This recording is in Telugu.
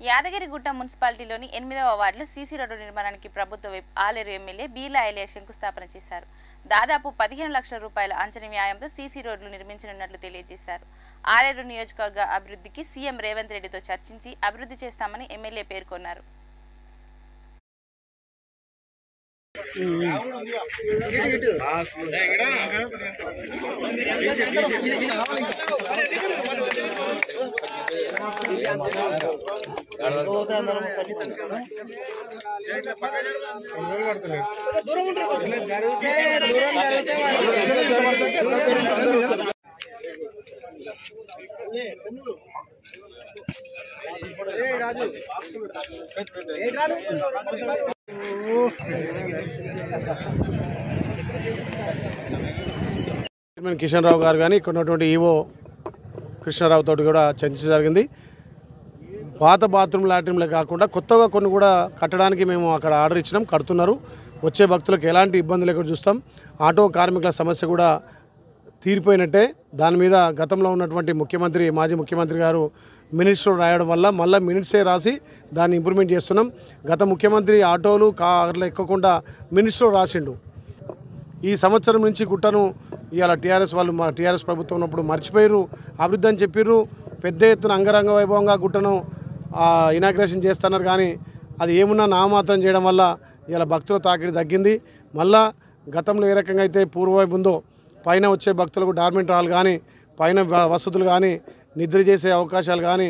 యాదగిరిగుట్ట మున్సిపాలిటీలోని 8వ వార్డులో సీసీ రోడ్డు నిర్మాణానికి ప్రభుత్వ విప్ ఆలేరు ఎమ్మెల్యే బీలా ఐలే శంకుస్థాపన చేశారు. దాదాపు 15 లక్షల రూపాయల అంచనా వ్యయంతో సీసీ రోడ్లు నిర్మించనున్నట్లు తెలియజేశారు. ఆలేరు నియోజకవర్గ అభివృద్ధికి సీఎం రేవంత్ రెడ్డితో చర్చించి అభివృద్ధి చేస్తామని ఎమ్మెల్యే పేర్కొన్నారు. కిషన్ రావు గారు కానీ ఇక్కడ ఉన్నటువంటి ఈవో కృష్ణారావు తోటి కూడా చర్చ జరిగింది. పాత బాత్రూమ్ లాట్రిన్లే కాకుండా కొత్తగా కొన్ని కూడా కట్టడానికి మేము అక్కడ ఆర్డర్ ఇచ్చినాం, కడుతున్నారు. వచ్చే భక్తులకు ఎలాంటి ఇబ్బంది లేకుండా చూస్తాం. ఆటో కార్మికుల సమస్య కూడా తీరిపోయినట్టే. దాని మీద గతంలో ఉన్నటువంటి మాజీ ముఖ్యమంత్రి గారు మినిట్స్లో రాయడం వల్ల మళ్ళీ మినిట్సే రాసి దాన్ని ఇంప్రూవ్మెంట్ చేస్తున్నాం. గత ముఖ్యమంత్రి ఆటోలు కార్లు ఎక్కకుండా మినిట్స్లో రాసిండు. ఈ సంవత్సరం నుంచి గుట్టను ఇవాళ టీఆర్ఎస్ వాళ్ళు టీఆర్ఎస్ ప్రభుత్వం ఉన్నప్పుడు మర్చిపోయారు, అభివృద్ధి అని చెప్పారు. పెద్ద ఎత్తున అంగరంగ వైభవంగా గుట్టను ఇనాగ్రేషన్ చేస్తున్నారు. కానీ అది ఏమున్నా నామాత్రం చేయడం వల్ల ఇలా భక్తుల తాకిడి తగ్గింది. మళ్ళా గతంలో ఏ రకంగా అయితే పూర్వవైపు ఉందో పైన వచ్చే భక్తులకు డార్మెంట్ హాల్ కానీ పైన వసతులు కానీ నిద్ర చేసే అవకాశాలు కానీ